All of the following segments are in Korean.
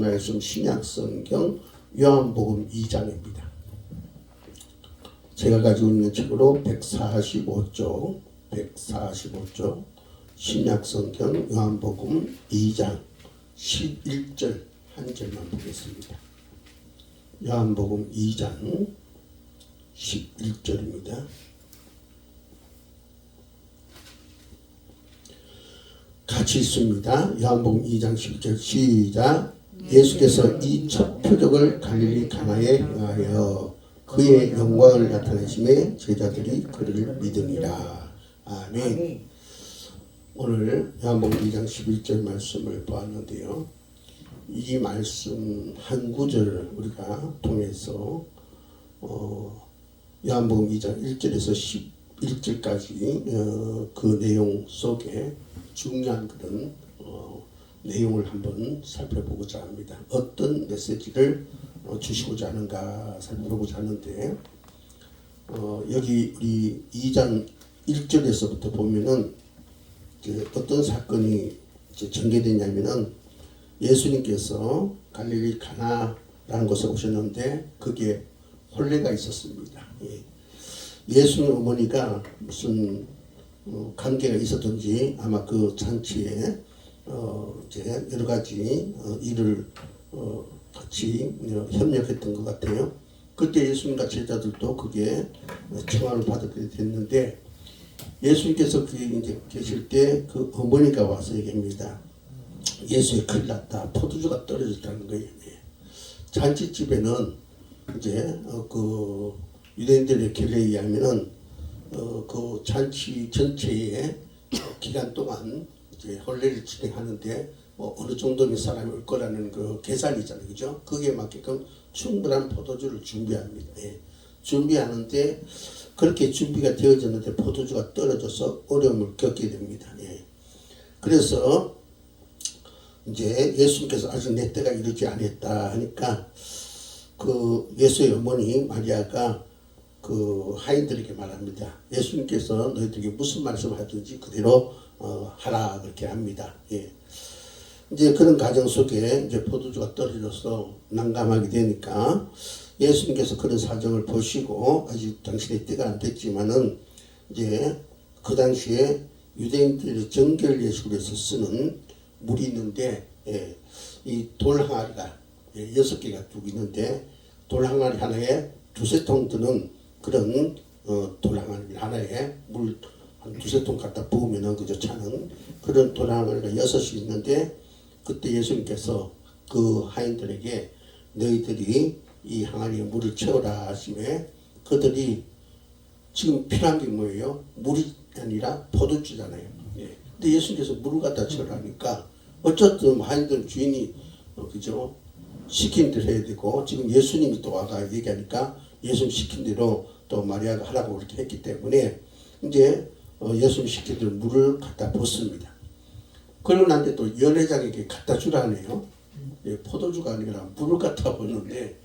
말씀 신약성경 요한복음 2장입니다. 제가 가지고 있는 책으로 145쪽 신약성경 요한복음 2장 11절 한 절만 보겠습니다. 요한복음 2장 11절입니다. 같이 있습니다. 요한복음 2장 11절 시작. 예수께서 이 첫 표적을 갈릴리 가나에 행하여 그의 영광을 나타내심에 제자들이 그를 믿으니라. 아멘. 오늘 요한복음 2장 11절 말씀을 보았는데요. 이 말씀 한 구절을 우리가 통해서 요한복음 2장 1절에서 11절까지 그 내용 속에 중요한 그런 내용을 한번 살펴보고자 합니다. 어떤 메시지를 주시고자 하는가 살펴보고자 하는데 여기 우리 2장 1절에서부터 보면은 어떤 사건이 전개되냐면은 예수님께서 갈릴리 가나라는 곳에 오셨는데 그게 혼례가 있었습니다. 예수님 어머니가 무슨 관계가 있었던지 아마 그 잔치에 이제 여러 가지 일을 같이 협력했던 것 같아요. 그때 예수님과 제자들도 그게 청함을 받게 됐는데 예수님께서 그 이제 계실 때 그 어머니가 와서 얘기합니다. 예수의 큰일 났다. 포도주가 떨어졌다는 거예요. 잔치집에는 이제 그 유대인들의 결례에 의하면은 그 잔치 전체의 기간 동안 이제 혼례를 진행하는데 어느 정도의 사람이 올 거라는 그 계산이잖아요, 그죠? 거기에 맞게끔 충분한 포도주를 준비합니다. 준비하는데 그렇게 준비가 되어졌는데 포도주가 떨어져서 어려움을 겪게 됩니다. 그래서 이제 예수님께서 아직 내 때가 이르지 않았다 하니까 그 예수의 어머니 마리아가 그 하인들에게 말합니다. 예수님께서 너희들에게 무슨 말씀을 하든지 그대로 하라 그렇게 합니다. 이제 그런 과정 속에 이제 포도주가 떨어져서 난감하게 되니까 예수님께서 그런 사정을 보시고 아직 당신의 때가 안 됐지만은 이제 그 당시에 유대인들의 정결 예식에서 쓰는 물이 있는데 이 돌 항아리가 6개가 쭉 있는데 돌 항아리 하나에 두세 통 드는 그런 돌 항아리 하나에 물 한 두세 통 갖다 부으면은 그저 차는 그런 돌 항아리가 6이 있는데 그때 예수님께서 그 하인들에게 너희들이 이 항아리에 물을 채워라 하심에 그들이 지금 필요한 게 뭐예요? 물이 아니라 포도주잖아요. 근데 예수님께서 물을 갖다 채우라니까 어쨌든 하인들 주인이 그죠? 시킨 대로 해야 되고 지금 예수님이 또 와가 얘기하니까 예수님 시킨 대로 또 마리아가 하라고 그렇게 했기 때문에 이제 예수님 시킨 대로 물을 갖다 붓습니다. 그러고 난 뒤에 또 연회장에게 갖다 주라네요. 포도주가 아니라 물을 갖다 붓는데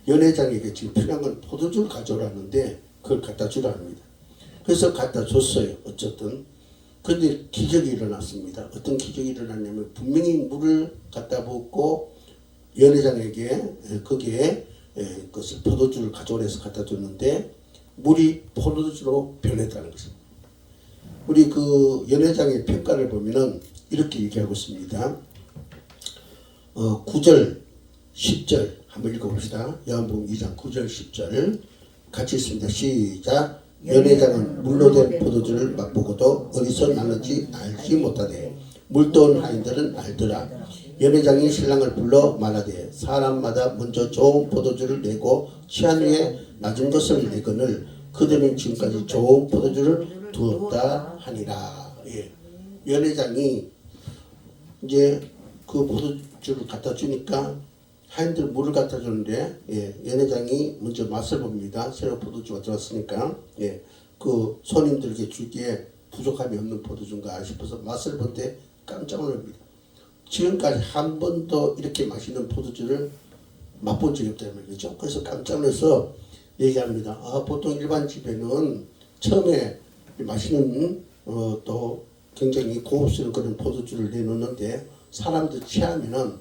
연회장에게 지금 필요한 건 포도주를 가져오라는데 그걸 갖다 주라 합니다. 그래서 갖다 줬어요. 어쨌든. 그런데 기적이 일어났습니다. 어떤 기적이 일어났냐면 분명히 물을 갖다 붓고 연회장에게 거기에 그것을 포도주를 가져오라 해서 갖다 줬는데 물이 포도주로 변했다는 것입니다. 우리 그 연회장의 평가를 보면은 이렇게 얘기하고 있습니다. 9절, 10절 한번 읽어봅시다. 요한복음 2장 9절, 10절 같이 있습니다. 시작. 연회장은 물로 된 포도주를 맛보고도 어디서 났는지 알지 못하되 물떠온 하인들은 알더라. 연회장이 신랑을 불러 말하되 사람마다 먼저 좋은 포도주를 내고 취한 후에 낮은 것을 내거늘 그들은 지금까지 좋은 포도주를 두었다 하니라. 연회장이 이제 그 포도주를 갖다 주니까 하인들 물을 갖다 주는데 연회장이 먼저 맛을 봅니다. 새로 포도주가 들어왔으니까 그 손님들에게 주기에 부족함이 없는 포도주인가 싶어서 맛을 볼 때 깜짝 놀랍니다. 지금까지 한 번도 이렇게 맛있는 포도주를 맛본 적이 없다는 말이죠. 그래서 깜짝 놀라서 얘기합니다. 보통 일반 집에는 처음에 맛있는 또 굉장히 고급스러운 그런 포도주를 내놓는데 사람들 취하면은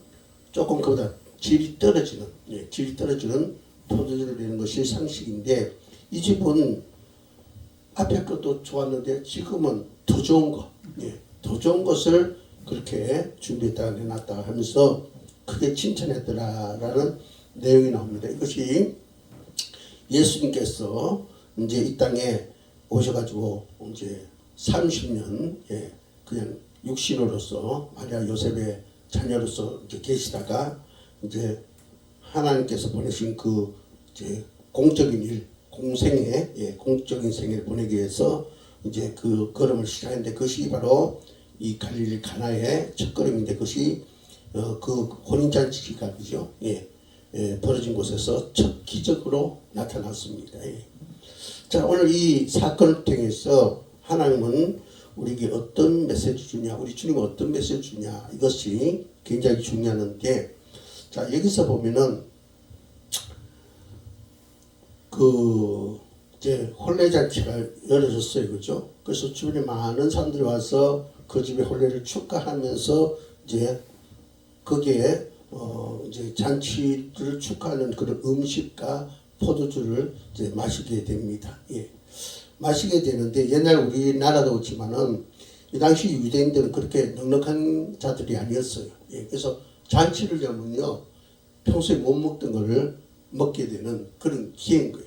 조금 그보다 질이 떨어지는 질이 떨어지는 포도주를 내는 것이 상식인데 이 집은 앞에 것도 좋았는데 지금은 더 좋은 거, 더 좋은 것을 그렇게 준비했다가 내놨다 하면서 크게 칭찬했더라라는 내용이 나옵니다. 이것이 예수님께서 이제 이 땅에 오셔가지고 이제 30년 그냥 육신으로서 마리아 요셉의 자녀로서 이제 계시다가 이제 하나님께서 보내신 그 이제 공적인 일, 공생애, 공적인 생애를 보내기 위해서 이제 그 걸음을 시작했는데 그것이 바로 이 갈릴리 가나의 첫걸음인데 그것이 그 혼인잔치가 그죠? 벌어진 곳에서 첫 기적으로 나타났습니다. 자, 오늘 이 사건을 통해서 하나님은 우리에게 어떤 메시지 주냐, 우리 주님은 어떤 메시지 주냐, 이것이 굉장히 중요한데, 자, 여기서 보면은 그 이제 혼례잔치가 열어졌어요, 그죠? 그래서 주변에 많은 사람들이 와서 그 집의 혼례를 축하하면서 이제 거기에 이제 잔치를 축하하는 그런 음식과 포도주를 이제 마시게 됩니다. 마시게 되는데 옛날 우리나라도 그렇지만은 이 당시 유대인들은 그렇게 넉넉한 자들이 아니었어요. 그래서 잔치를 하면요 평소에 못 먹던 거를 먹게 되는 그런 기회인 거예요.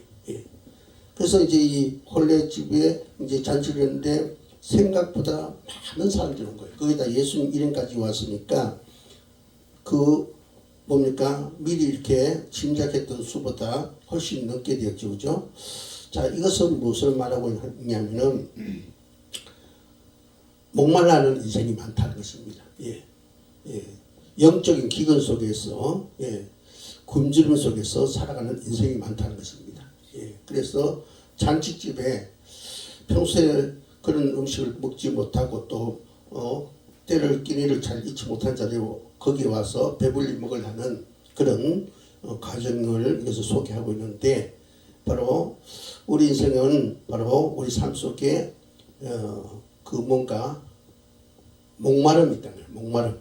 그래서 이제 이 혼례집에 이제 잔치를 했는데 생각보다 많은 사람들이 온 거예요. 거기다 예수님 이름까지 왔으니까 그 뭡니까 미리 이렇게 짐작했던 수보다 훨씬 넘게 되었죠, 그죠? 자, 이것은 무엇을 말하고 있냐면은 목말라는 인생이 많다는 것입니다. 영적인 기근 속에서 굶주림 속에서 살아가는 인생이 많다는 것입니다. 그래서 잔치집에 평소에 그런 음식을 먹지 못하고 또 때를 끼니를 잘 잊지 못한 자들이 거기 와서 배불리 먹으려는 그런 과정을 여기서 소개하고 있는데 바로 우리 인생은 바로 우리 삶 속에 그 뭔가 목마름이 있다는 거예요. 목마름.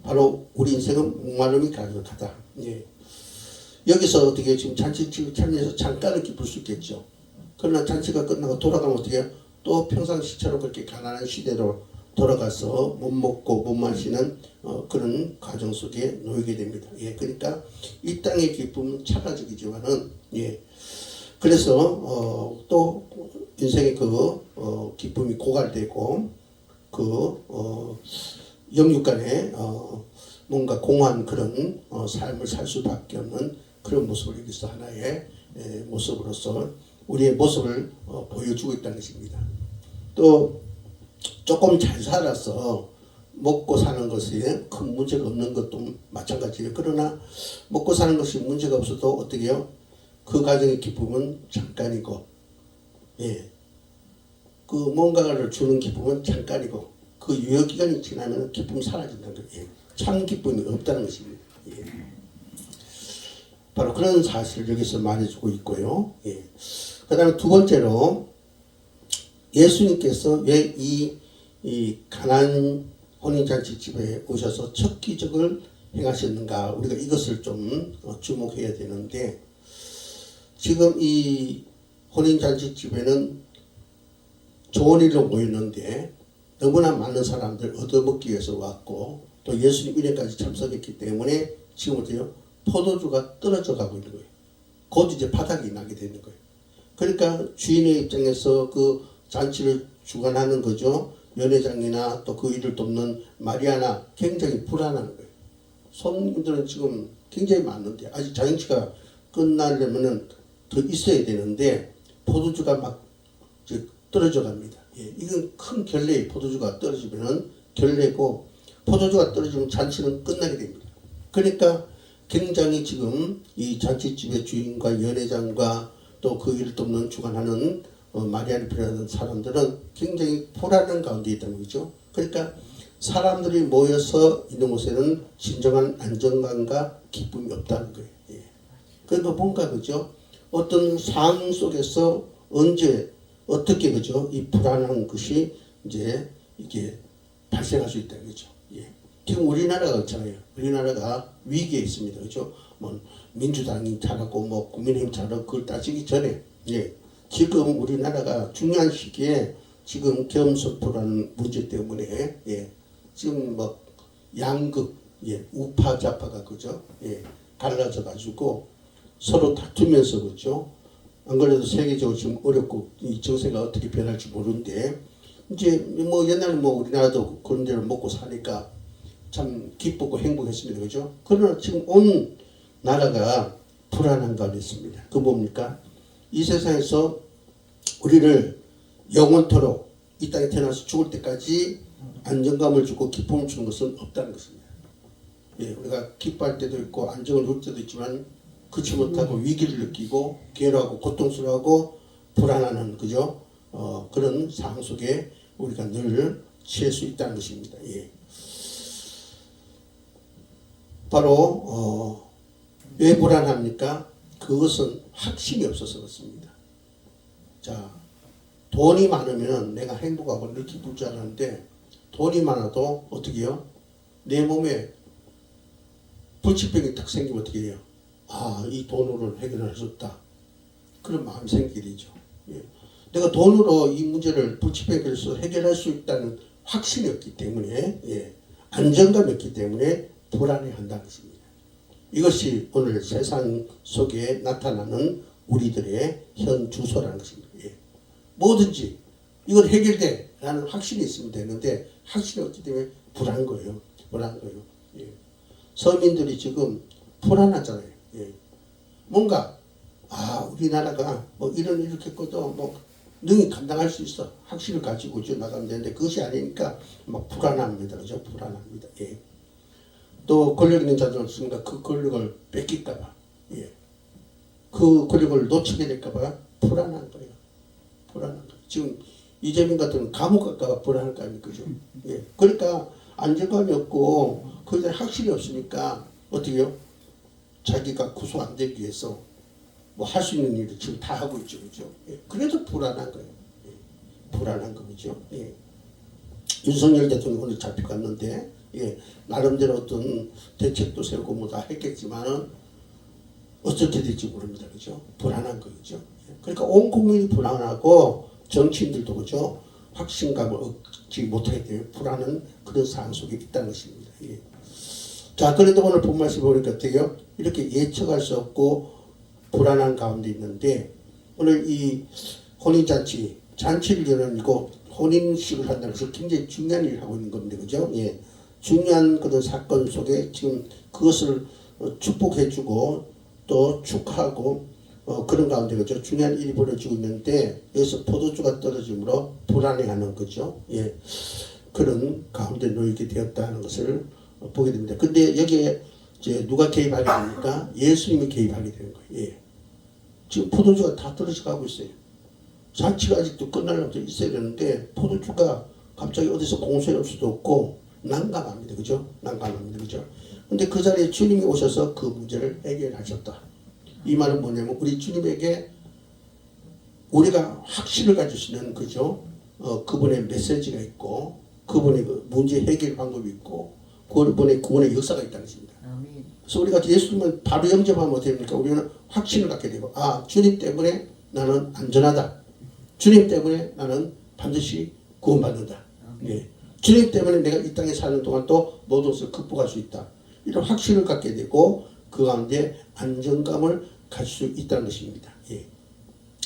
바로 우리 인생은 목마름이 가득하다. 여기서 어떻게 지금 잔치집을 참여해서 잠깐은 기쁠 수 있겠죠. 그러나 잔치가 끝나고 돌아가면 어떻게 해요? 또 평상시처럼 그렇게 가난한 시대로 돌아가서 못 먹고 못 마시는 그런 과정 속에 놓이게 됩니다. 그러니까 이 땅의 기쁨은 차가적이지만은 그래서 또 인생의 그 기쁨이 고갈되고 그 영육 간에 뭔가 공허한 그런 삶을 살 수밖에 없는 그런 모습을 여기서 하나의 모습으로서 우리의 모습을 보여주고 있다는 것입니다. 또 조금 잘 살아서 먹고 사는 것이 큰 문제가 없는 것도 마찬가지예요. 그러나 먹고 사는 것이 문제가 없어도 어떻게 해요? 그 가정의 기쁨은 잠깐이고 그 뭔가를 주는 기쁨은 잠깐이고 그 유효기간이 지나면 기쁨이 사라진다는 거예요. 참 기쁨이 없다는 것입니다. 바로 그런 사실을 여기서 말해주고 있고요. 그 다음에 두 번째로 예수님께서 왜 이 가나안 혼인잔치 집에 오셔서 첫 기적을 행하셨는가, 우리가 이것을 좀 주목해야 되는데, 지금 이 혼인잔치 집에는 좋은 일로 모였는데 너무나 많은 사람들 얻어먹기 위해서 왔고 또 예수님 이래까지 참석했기 때문에 지금 어때요? 포도주가 떨어져 가고 있는 거예요. 곧 이제 바닥이 나게 되는 거예요. 그러니까 주인의 입장에서 그 잔치를 주관하는 거죠. 연회장이나 또 그 일을 돕는 마리아나 굉장히 불안한 거예요. 손님들은 지금 굉장히 많은데 아직 잔치가 끝나려면은 더 있어야 되는데 포도주가 막 떨어져 갑니다. 이건 큰 결례예요. 포도주가 떨어지면은 결례고 포도주가 떨어지면 잔치는 끝나게 됩니다. 그러니까 굉장히 지금 이 잔치집의 주인과 연회장과 또 그 일을 돕는 주관하는 마리아를 비롯한 사람들은 굉장히 불안한 가운데 있다는 거죠. 그러니까 사람들이 모여서 있는 곳에는 진정한 안정감과 기쁨이 없다는 거예요. 그러니까 뭔가 그죠? 어떤 상황 속에서 언제 어떻게 그죠? 이 불안한 것이 이제 이게 발생할 수 있다는 거죠. 지금 우리나라가 그렇잖아요. 우리나라가 위기에 있습니다. 그죠? 뭐 민주당이 잘하고 뭐 국민의힘 잘하고 그걸 따지기 전에 예. 지금 우리나라가 중요한 시기에 지금 겸손포라는 문제 때문에 예. 지금 뭐 양극 예. 우파 좌파가 그죠? 예. 갈라져 가지고 서로 다투면서 그죠? 안 그래도 세계적으로 지금 어렵고 이 정세가 어떻게 변할지 모르는데 이제 뭐 옛날에 뭐 우리나라도 그런 데를 먹고 사니까 참 기쁘고 행복했습니다. 그죠? 그러나 지금 온 나라가 불안한 가운데 있습니다. 그 뭡니까? 이 세상에서 우리를 영원토록 이 땅에 태어나서 죽을 때까지 안정감을 주고 기쁨을 주는 것은 없다는 것입니다. 예, 우리가 기뻐할 때도 있고 안정을 누릴 때도 있지만 그치 못하고 위기를 느끼고 괴로워하고 고통스러워하고 불안하는 그죠? 그런 상황 속에 우리가 늘 취할 수 있다는 것입니다. 예. 바로 왜 불안합니까? 그것은 확신이 없어서 그렇습니다. 자, 돈이 많으면 내가 행복하고 늘 기쁠 줄 알았는데 돈이 많아도 어떻게 해요? 내 몸에 불치병이 딱 생기면 어떻게 해요? 아, 이 돈으로 해결할 수 없다. 그런 마음이 생기게 되죠. 예. 내가 돈으로 이 문제를 불치병을 해결할 수 있다는 확신이 없기 때문에 예. 안정감이 없기 때문에 불안해한다는 것입니다. 이것이 오늘 세상 속에 나타나는 우리들의 현 주소라는 것입니다. 예. 뭐든지 이건 해결돼 라는 확신이 있으면 되는데 확신이 없기 때문에 불안한 거예요. 불안한 거예요. 예. 서민들이 지금 불안하잖아요. 예. 뭔가 우리나라가 뭐 이렇게 것도 뭐 능히 감당할 수 있어 확신을 가지고 나가면 되는데 그것이 아니니까 막 불안합니다. 그죠? 불안합니다. 예. 또 권력 있는 자들은 없습니다. 그 권력을 뺏길까봐 예. 그 권력을 놓치게 될까봐 불안한 거예요. 불안한 거예요. 지금 이재명 같은 감옥 갈까봐 불안한 거 아닙니까? 그죠? 예. 그러니까 안정감이 없고 거기에 대한 확실히 없으니까 어떻게 해요? 자기가 구속 안 되기 위해서 뭐 할 수 있는 일을 지금 다 하고 있죠. 그죠? 예. 그래서 불안한 거예요. 예. 불안한 거죠. 예. 윤석열 대통령이 오늘 잡혀갔는데 예. 나름대로 어떤 대책도 세우고 뭐 다 했겠지만은 어떻게 될지 모릅니다. 그죠? 불안한 거죠. 예. 그러니까 온 국민이 불안하고 정치인들도 그죠? 확신감을 얻지 못하게 되면 불안한 그런 상황 속에 있다는 것입니다. 예. 자, 그런데 오늘 본 말씀 보니까 어때요? 이렇게 예측할 수 없고 불안한 가운데 있는데 오늘 이 혼인잔치, 잔치를 열어놓고 혼인식을 한다는 것은 굉장히 중요한 일을 하고 있는 겁니다. 그죠? 예. 중요한 그런 사건 속에 지금 그것을 축복해주고 또 축하하고 그런 가운데 그죠? 중요한 일이 벌어지고 있는데 여기서 포도주가 떨어짐으로 불안해하는 거죠. 예. 그런 가운데 놓이게 되었다는 것을 보게 됩니다. 근데 여기에 이제 누가 개입하게 됩니까? 예수님이 개입하게 되는 거예요. 예. 지금 포도주가 다 떨어져 가고 있어요. 잔치가 아직도 끝나려고 있어야 되는데 포도주가 갑자기 어디서 공수할 수도 없고 난감합니다. 그죠? 난감합니다. 그죠? 근데 그 자리에 주님이 오셔서 그 문제를 해결하셨다. 이 말은 뭐냐면 우리 주님에게 우리가 확신을 가질 수 있는 그죠? 그분의 메시지가 있고 그분의 그 문제 해결 방법이 있고 그분의 구원의 역사가 있다는 것입니다. 그래서 우리가 예수님을 바로 영접하면 어떻게 됩니까? 우리는 확신을 갖게 되고 주님 때문에 나는 안전하다. 주님 때문에 나는 반드시 구원받는다. 네. 주님 때문에 내가 이 땅에 사는 동안 또 모든 것을 극복할 수 있다. 이런 확신을 갖게 되고 그 가운데 안정감을 가질 수 있다는 것입니다. 예.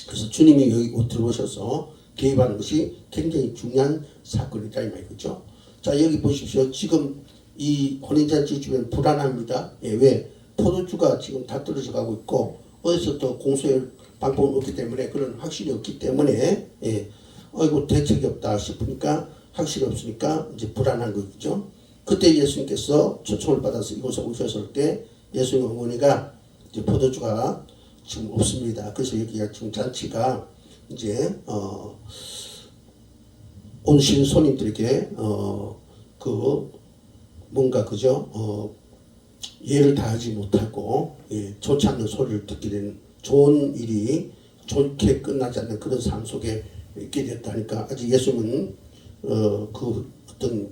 그래서 주님이 여기 들어오셔서 개입하는 것이 굉장히 중요한 사건이다 이 말이죠. 자, 여기 보십시오. 지금 이 혼인잔치 주변 불안합니다. 예, 왜? 포도주가 지금 다 떨어져 가고 있고 어디서 또 공수할 방법은 없기 때문에 그런 확신이 없기 때문에 예, 이거 대책이 없다 싶으니까 확신이 없으니까 이제 불안한 거죠. 그때 예수님께서 초청을 받아서 이곳에 오셨을 때 예수님 어머니가 이제 포도주가 지금 없습니다. 그래서 여기가 지금 잔치가 이제 오신 손님들에게 그 뭔가 그죠 예를 다하지 못하고 예, 좋지 않는 소리를 듣게 되는 좋은 일이 좋게 끝나지 않는 그런 삶 속에 있게 됐다니까 아직 예수님은 그 어떤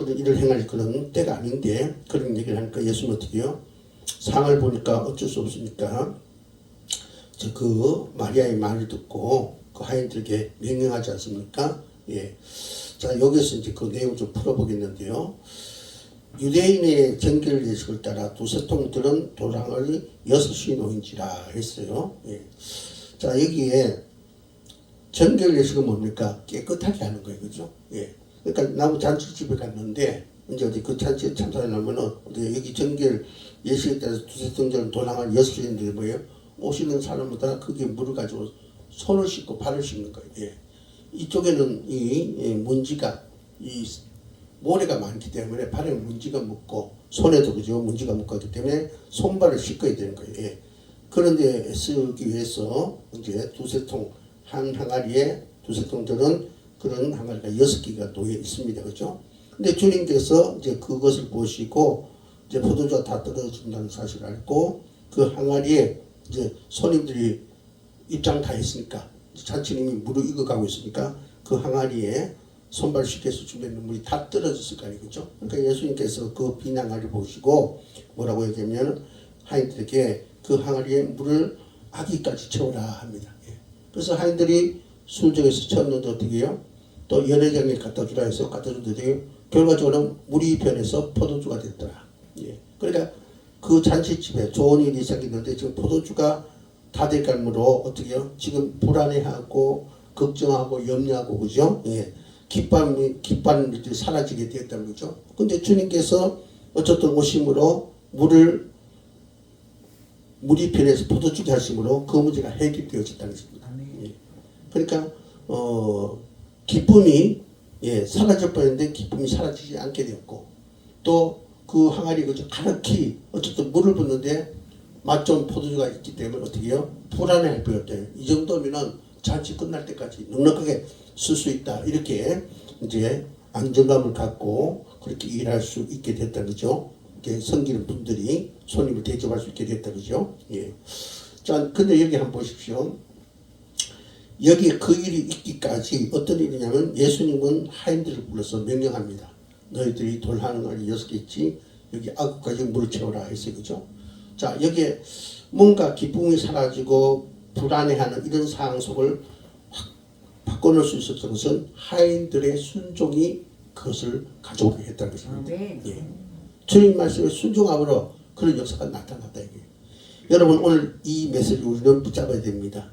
그런 일을 행할 그런 때가 아닌데 그런 얘기를 하니까 예수는 어떻게 해요? 상을 보니까 어쩔 수 없으니까 그 마리아의 말을 듣고 그 하인들에게 명령하지 않습니까? 예. 자, 여기서 이제 그 내용을 좀 풀어보겠는데요. 유대인의 정결 예식을 따라 두세 통들은 도랑을 6이 놓인지라 했어요. 예. 자, 여기에 정결 예식은 뭡니까? 깨끗하게 하는 거예요. 그죠? 예. 그러니까 나무 잔치집에 갔는데 이제 어디 그 잔치에 참석하려면은 여기 정결 예식에 따라서 두세 통들은 도랑을 6이 있는데 뭐예요? 오시는 사람마다 거기에 물을 가지고 손을 씻고 발을 씻는 거예요. 예. 이쪽에는 이 먼지가 이 모래가 많기 때문에 발에 먼지가 묻고 손에도 그죠 문지가 묻고 하기 때문에 손발을 씻어야 되는 거예요. 예. 그런데 쓰기 위해서 이제 두세 통 한 항아리에 두세 통들은 그런 항아리가 6개가 놓여 있습니다. 그죠? 근데 주님께서 이제 그것을 보시고 이제 포도주가 다 떨어진다는 사실을 알고 그 항아리에 이제 손님들이 입장 다 했으니까 잔치님이 물을 익어가고 있으니까 그 항아리에 손발 씻겨서 준비했는 물이 다 떨어졌을 거 아니겠죠? 그러니까 예수님께서 그 빈 항아리 보시고 뭐라고 얘기하면 하인들에게 그 항아리에 물을 아기까지 채우라 합니다. 예. 그래서 하인들이 순정에서 채웠는데 어떻게 해요? 또 연회장에 갖다 주라 해서 갖다 줬는데 결과적으로 물이 변해서 포도주가 됐더라. 예. 그러니까 그 잔치집에 좋은 일이 생겼는데 지금 포도주가 다 돼가므로 어떻게 해요? 지금 불안해하고 걱정하고 염려하고 그죠? 예. 기쁨이 사라지게 되었다는 거죠. 근데 주님께서 어쨌든 오심으로 물이 변해서 포도주게 하심으로 그 문제가 해결되어졌다는 것입니다. 예. 그러니까 기쁨이 사라져 버렸는데 기쁨이 사라지지 않게 되었고 또 그 항아리 그죠 가득히 어쨌든 물을 붓는데 맛 좋은 포도주가 있기 때문에 어떻게 해요? 불안해할 필요 없대요. 이 정도면은 잔치 끝날 때까지 넉넉하게 쓸 수 있다. 이렇게 이제 안정감을 갖고 그렇게 일할 수 있게 됐다. 그죠? 이렇게 섬기는 분들이 손님을 대접할 수 있게 됐다. 그죠? 예. 자, 근데 여기 한번 보십시오. 여기 그 일이 있기까지 어떤 일이냐면 예수님은 하인들을 불러서 명령합니다. 너희들이 돌하는 날이 6개 있지 여기 아구까지 물을 채워라 했어요. 그죠? 자, 여기에 뭔가 기쁨이 사라지고 불안해하는 이런 상황 속을 확 바꿔놓을 수 있었던 것은 하인들의 순종이 그것을 가져오게 했다는 것입니다. 예. 주님 말씀에 순종함으로 그런 역사가 나타났다. 이게. 여러분 오늘 이 메시지 우리는 붙잡아야 됩니다.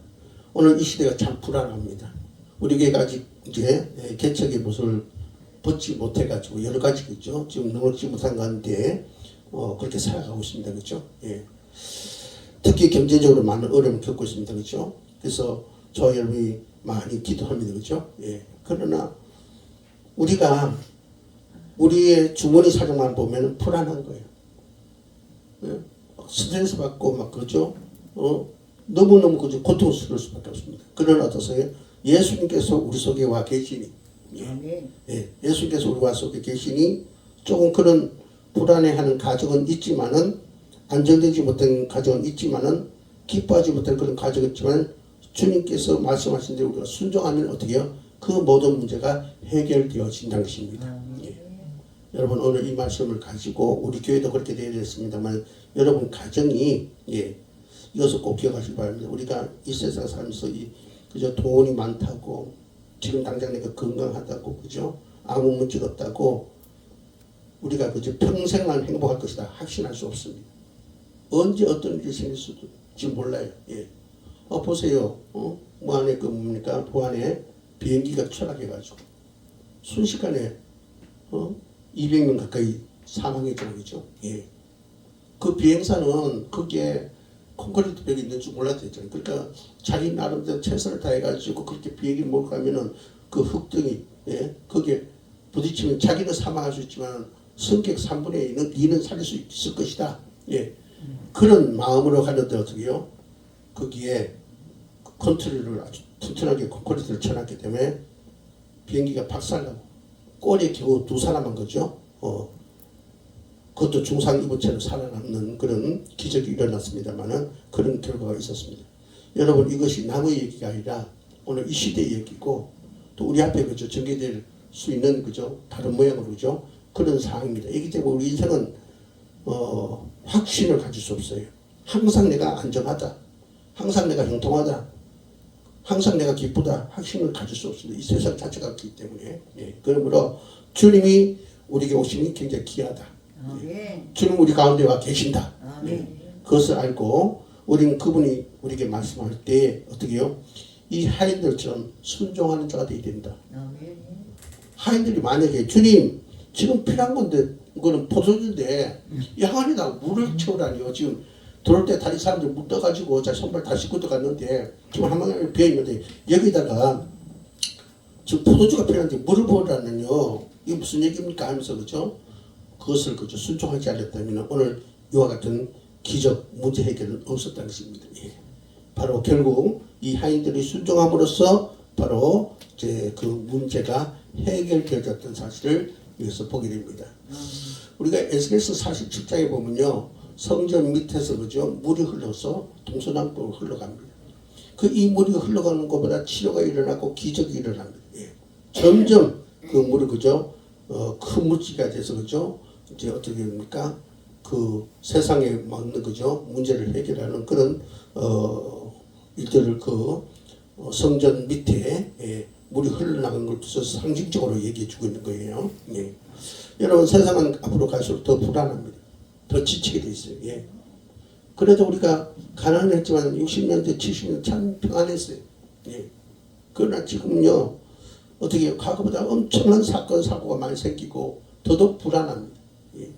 오늘 이 시대가 참 불안합니다. 우리 교회가 아직 이제 개척의 모습을 벗지 못해가지고 여러 가지겠죠. 지금 능력지 못한 가운데 그렇게 살아가고 있습니다. 그렇죠? 예. 특히 경제적으로 많은 어려움을 겪고 있습니다. 그렇죠? 그래서 저 여러분이 많이 기도합니다. 그렇죠? 예. 그러나 우리가 우리의 주머니 사정만 보면 불안한 거예요. 예? 스트레스 받고 막 그렇죠? 너무너무 그저 고통스러울 수밖에 없습니다. 그러나 어떠세요? 예수님께서 우리 속에 와 계시니 예수님께서 우리 속에 계시니 조금 그런 불안해하는 가정은 있지만은 안정되지 못한 가정은 있지만은 기뻐하지 못한 그런 가정은 있지만 주님께서 말씀하신 대로 우리가 순종하면 어떻게 해요? 그 모든 문제가 해결되어진다는 것입니다. 예. 여러분 오늘 이 말씀을 가지고 우리 교회도 그렇게 되어야 됐습니다만 여러분 가정이 이것을 꼭 기억하시기 바랍니다. 우리가 이 세상 살면서 그저 돈이 많다고 지금 당장 내가 건강하다고 그죠? 아무 문제 없다고 우리가 그저 평생만 행복할 것이다 확신할 수 없습니다. 언제 어떤 일이 생길지 몰라요. 예. 보세요. 뭐 안에 그 뭡니까? 부안에 비행기가 추락해가지고 순식간에 200명 가까이 사망했잖아요. 그죠? 예. 그 비행사는 거기에 콘크리트 벽이 있는 줄 몰랐대요. 그러니까 자기 나름대로 최선을 다해가지고 그렇게 비행기 몰고 가면은 그 흙등이 거기에 부딪히면 자기는 사망할 수 있지만 승객 3분의 2는 살릴 수 있을 것이다. 예. 그런 마음으로 가는데 어떻게 해요? 거기에 컨트롤을 아주 튼튼하게 콘크리트를 쳐놨기 때문에 비행기가 박살나고 꼬리에 겨우 2사람한 거죠. 그것도 중상 입은 채로 살아남는 그런 기적이 일어났습니다만은 그런 결과가 있었습니다. 여러분 이것이 남의 얘기가 아니라 오늘 이 시대의 얘기고 또 우리 앞에 그죠 전개될 수 있는 그죠 다른 모양으로 그죠 그런 상황입니다. 이기 때문에 우리 인생은 확신을 가질 수 없어요. 항상 내가 안전하다, 항상 내가 형통하다, 항상 내가 기쁘다 확신을 가질 수 없습니다. 이 세상 자체가 없기 때문에. 예. 그러므로 주님이 우리에게 오심이 굉장히 귀하다. 예. 주님 우리 가운데 와 계신다. 예. 그것을 알고 우리는 그분이 우리에게 말씀할 때 어떻게 해요? 이 하인들처럼 순종하는 자가 되어야 된다. 하인들이 만약에 주님 지금 필요한 건데 이거는 포도주인데 이 항아리에다가 물을 채우라니요. 지금 들어올 때 다리 사람들 물 떠가지고 자 손발 다 씻고 들어갔는데 지금 한방에 비어있는데 여기다가 지금 포도주가 필요한데 물을 부으라는요. 이게 무슨 얘기입니까 하면서 그죠? 그것을 그죠 순종하지 않았다면 오늘 이와 같은 기적 문제 해결은 없었다는 것입니다. 예. 바로 결국 이 하인들이 순종함으로써 바로 이제 그 문제가 해결되었던 사실을 여기서 보게 됩니다. 우리가 에스겔서 47장에 보면요. 성전 밑에서 그죠 물이 흘러서 동서남북으로 흘러갑니다. 그 이 물이 흘러가는 것보다 치료가 일어나고 기적이 일어납니다. 예. 점점 그 물이 그죠 큰 물지가 돼서 그죠 이제 어떻게 됩니까? 그 세상에 맞는 그죠 문제를 해결하는 그런 일들을 그 성전 밑에 예, 물이 흘러나가는 걸 상징적으로 얘기해주고 있는 거예요. 예. 여러분 세상은 앞으로 갈수록 더 불안합니다. 더 지치게 돼 있어요. 예. 그래도 우리가 가난했지만 60년대 70년대 참 평안했어요. 예. 그러나 지금요 어떻게 과거보다 엄청난 사건 사고가 많이 생기고 더더욱 불안합니다. 예.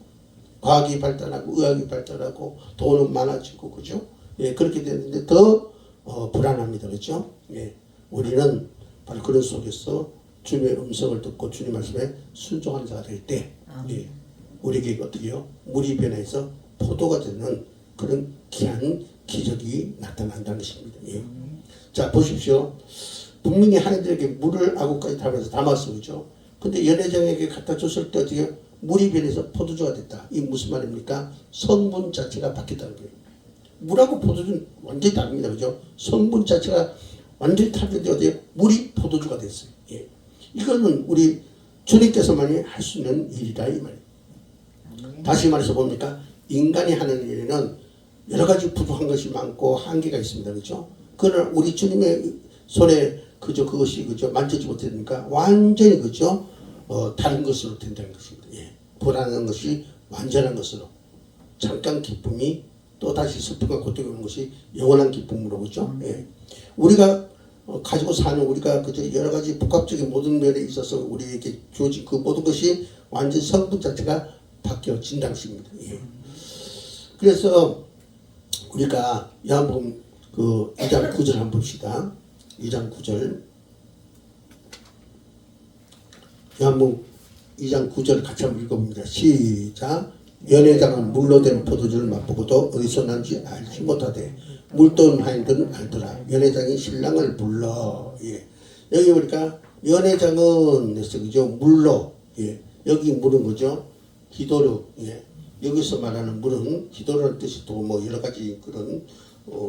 과학이 발달하고 의학이 발달하고 돈은 많아지고 그죠? 예, 그렇게 되는데 더 불안합니다. 그죠? 예. 우리는 바로 그런 속에서 주님의 음성을 듣고 주님 말씀에 순종하는 자가 될 때 예, 우리에게 어떻게 해요? 물이 변해서 포도가 되는 그런 귀한 기적이 나타난다는 것입니다. 예. 자 보십시오. 분명히 하나님들에게 물을 아구까지 담아서 그죠? 근데 연회장에게 갖다 줬을 때 어떻게 물이 변해서 포도주가 됐다. 이게 무슨 말입니까? 성분 자체가 바뀌었다는 거예요. 물하고 포도주는 완전히 다릅니다. 그죠? 성분 자체가 완전히 다른데 어떻게 물이 포도주가 됐어요. 예. 이거는 우리 주님께서만이 할 수 있는 일이다 이 말이에요. 다시 말해서 뭡니까? 인간이 하는 일에는 여러 가지 부족한 것이 많고 한계가 있습니다. 그죠? 그러나 우리 주님의 손에 그저 그것이 그저 만지지 못했으니까 완전히 그죠? 다른 것으로 된다는 것입니다. 예. 불안한 것이 완전한 것으로 잠깐 기쁨이 또 다시 슬픔과 고통이 오는 것이 영원한 기쁨으로 그죠? 예. 우리가 가지고 사는 우리가 그저 여러 가지 복합적인 모든 면에 있어서 우리에게 주어진 그 모든 것이 완전 성분 자체가 바뀌어진다는 것입니다. 예. 그래서 우리가 요한복음 그 2장 9절 한번 봅시다. 2장 9절 요한복음 2장 9절 같이 한번 읽어봅니다. 시작. 연회장은 물로 된 포도주를 맛보고도 어디서 난지 알지 못하되 물돈 하인들은 알더라. 연회장이 신랑을 불러. 예. 여기 보니까 연회장은 그죠 물로 예. 여기 물은 거죠 히도르. 예. 여기서 말하는 물은 히도르라는 뜻이 또 뭐 여러 가지 그런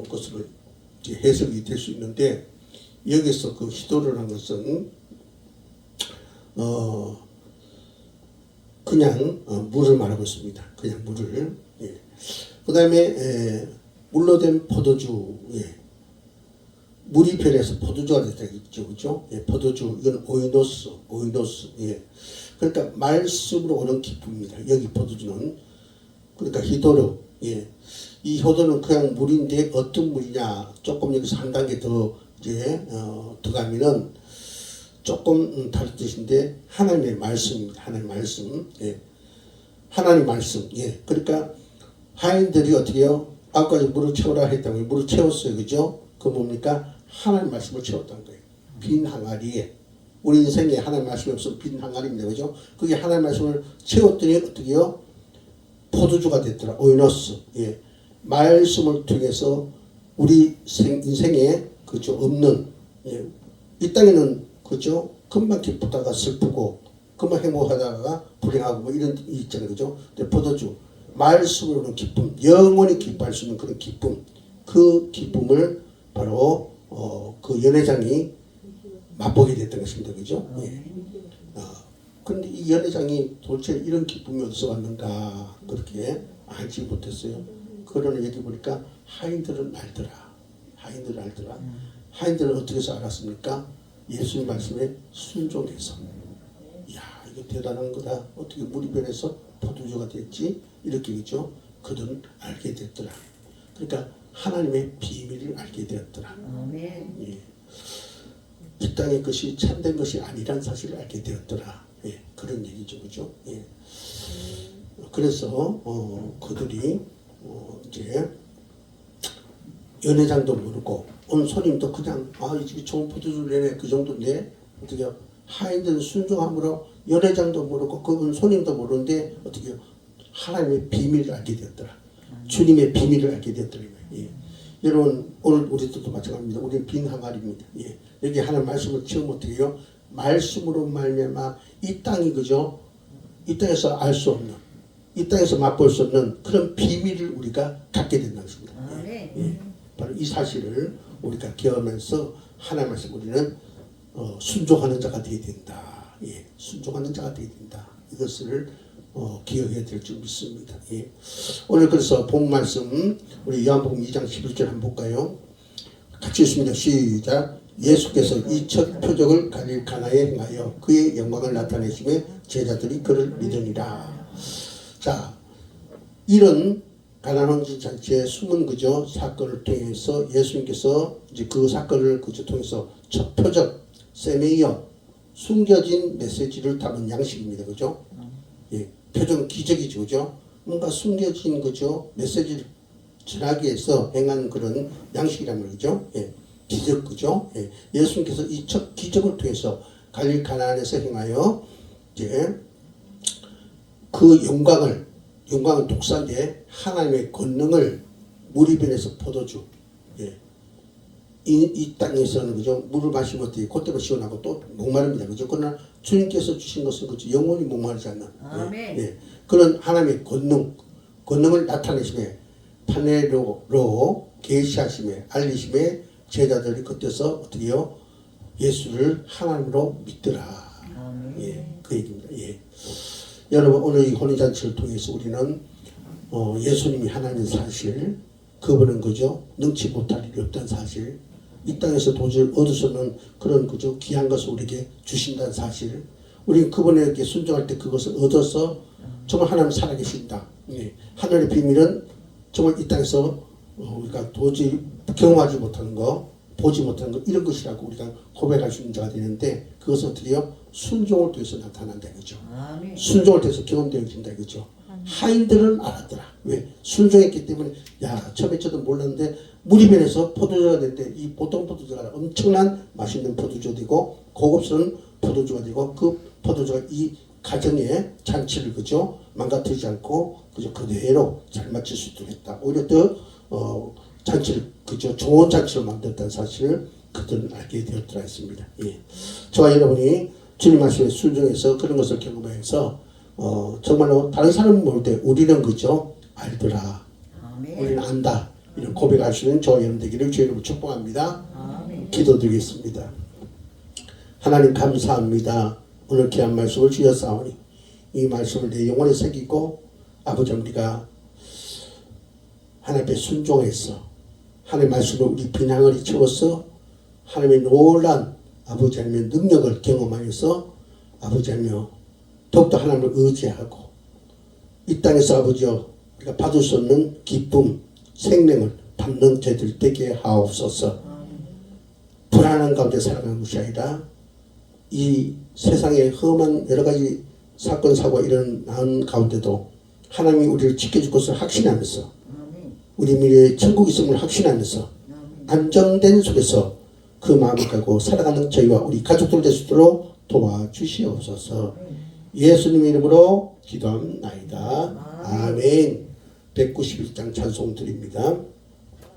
것으로 해석이 될 수 있는데 여기서 그 히도르라는 것은 그냥 물을 말하고 있습니다. 그냥 물을. 예. 그 다음에 물로 된 포도주. 예. 물이 변해서 포도주가 됐다 했죠. 그죠? 예. 포도주. 이건 오이노스. 예. 그러니까 말씀으로 오는 기쁨입니다. 여기 포도주는. 그러니까 히도르. 예. 이 효도는 그냥 물인데 어떤 물이냐. 조금 여기서 한 단계 더 이제 더 가면은 조금 다른 뜻인데 하나님의 말씀입니다. 하나님의 말씀. 예. 하나님의 말씀. 예. 그러니까 하인들이 어떻게 해요? 아까까지 물을 채우라 했다고 물을 채웠어요. 그죠? 그 뭡니까? 하나님의 말씀을 채웠다는 거예요. 빈 항아리에. 우리 인생에 하나님의 말씀이 없으면 빈 항아리입니다. 그죠? 그게 하나님의 말씀을 채웠더니 어떻게 해요? 포도주가 됐더라. 오이노스. 예. 말씀을 통해서 우리 인생에 그죠? 없는 예. 이 땅에는 그죠? 금방 기쁘다가 슬프고 금방 행복하다가 불행하고 뭐 이런 일 있잖아요. 그죠? 근데 포도주 말씀으로는 기쁨, 영원히 기뻐할 수 있는 그런 기쁨, 그 기쁨을 바로 그 연회장이 맛보게 됐던 것입니다. 그죠? 예. 그런데 이 연회장이 도대체 이런 기쁨이 어디서 왔는가 그렇게 알지 못했어요. 그러는 얘기 보니까 하인들은 알더라. 하인들은 알더라. 하인들은 어떻게 해서 알았습니까? 예수님 말씀에 순종해서. 이야, 이거 대단한 거다. 어떻게 물이 변해서 포도주가 됐지? 이렇게 그죠? 그들은 알게 됐더라. 그러니까 하나님의 비밀을 알게 되었더라. 아멘. 예. 이 땅의 것이 참된 것이 아니란 사실을 알게 되었더라. 예. 그런 얘기죠, 그죠? 예. 그래서 그들이 이제 연회장도 모르고 온 손님도 그냥 이 집이 좋은 포도주를 내네 그 정도인데 어떻게 하인들은 순종함으로 연회장도 모르고 그분 손님도 모르는데 어떻게 하나님의 비밀을 알게 되었더라. 주님의 비밀을 알게 되었더라. 예. 여러분 오늘 우리들도 마찬가지입니다. 우리는 빈 항아리입니다. 예. 여기 하나님 말씀을 처음 어떻게 해요? 말씀으로 말미암아 이 땅이 그죠? 이 땅에서 알 수 없는 이 땅에서 맛볼 수 없는 그런 비밀을 우리가 갖게 된다는 것입니다. 예. 바로 이 사실을 우리가 경험하면서 하나님 말씀 우리는 순종하는 자가 되어야 된다. 예. 순종하는 자가 되어야 된다. 이것을 기억해야 될 줄 믿습니다. 예. 오늘 그래서 본 말씀 우리 요한복음 2장 11절 한번 볼까요? 같이 읽습니다. 시작. 예수께서 이 첫 표적을 갈릴 가나에 행하여 그의 영광을 나타내시며 제자들이 그를 믿으니라. 자, 이런 가나 혼인 잔치의 숨은 그저 사건을 통해서 예수님께서 이제 그 사건을 그저 통해서 첫 표적 세메이어 숨겨진 메시지를 담은 양식입니다. 그죠? 예, 표적은 기적이죠. 그죠? 뭔가 숨겨진 그죠? 메시지를 전하기 위해서 행한 그런 양식이란 말이죠. 예, 기적 그죠? 예, 예수님께서 이 첫 기적을 통해서 갈릴 가나안에서 행하여 이제 그 영광은 독사인데 하나님의 권능을 물이 변해서 포도주. 예. 이 땅에서는 그죠 물을 마시면 어떻게 그때만 시원하고 또 목마릅니다. 그죠? 그러나 주님께서 주신 것은 그죠 영원히 목마르지 않는. 아멘. 예. 그런 하나님의 권능을 나타내심에 판례로 계시하심에 알리심에 제자들이 그때서 어떻게요? 예수를 하나님으로 믿더라. 아멘. 예, 그 얘기입니다. 예. 여러분 오늘 이 혼인잔치를 통해서 우리는 예수님이 하나님의 사실, 그분은 그죠 능치 못할 일이 없다는 사실, 이 땅에서 도저히 얻을 수 없는 그런 그죠 귀한 것을 우리에게 주신다는 사실, 우리는 그분에게 순종할 때 그것을 얻어서 정말 하나님 살아계신다. 예. 하늘의 비밀은 정말 이 땅에서 우리가 도저히 경험하지 못하는 거, 보지 못하는 거, 이런 것이라고 우리가 고백할 수 있는 자가 되는데 그것은 어떻게 해요? 순종을 통해서 나타난다 이거죠. 아멘. 순종을 통해서 경험되어진다 이거죠. 하인들은 알았더라. 왜? 순종했기 때문에 처음에 저도 몰랐는데 물이 변해서 포도주가 됐는데 이 보통 포도주가 엄청난 맛있는 포도주가 되고 고급스러운 포도주가 되고 그 포도주가 이 가정의 잔치를 그죠 망가뜨리지 않고 그죠 그대로 잘 맞출 수 있도록 했다. 오히려 더 잔치를 그저 좋은 잔치로 만들었다는 사실을 그들은 알게 되었더라 했습니다. 예. 저와 여러분이 주님 말씀에 순종해서 그런 것을 경험해서 정말로 다른 사람은 모를 때 우리는 그저 알더라. 아멘. 우리는 안다. 이런 고백할 수 있는 저와 여러분 되기를 주의 이름으로 축복합니다. 아멘. 기도드리겠습니다. 하나님 감사합니다. 오늘 귀한 말씀을 주셨사오니 이 말씀을 내 영혼에 새기고 아버지 우리가 하나님 앞에 순종해서 하나님의 말씀을 우리 빈항을 채워서 하나님의 놀란 아버지 하나님의 능력을 경험하여서 아버지 하나님 더욱더 하나님을 의지하고 이 땅에서 아버지여 우리가 받을 수 없는 기쁨, 생명을 받는 저희들 되게 하옵소서. 불안한 가운데 살아가는 것이 아니라 이 세상에 험한 여러 가지 사건 사고가 일어나는 가운데도 하나님이 우리를 지켜줄 것을 확신하면서 우리 미래에 천국 있음을 확신하면서 안정된 속에서 그 마음을 갖고 살아가는 저희와 우리 가족들 될 수 있도록 도와주시옵소서. 예수님의 이름으로 기도합나이다. 아멘. 191장 찬송 드립니다.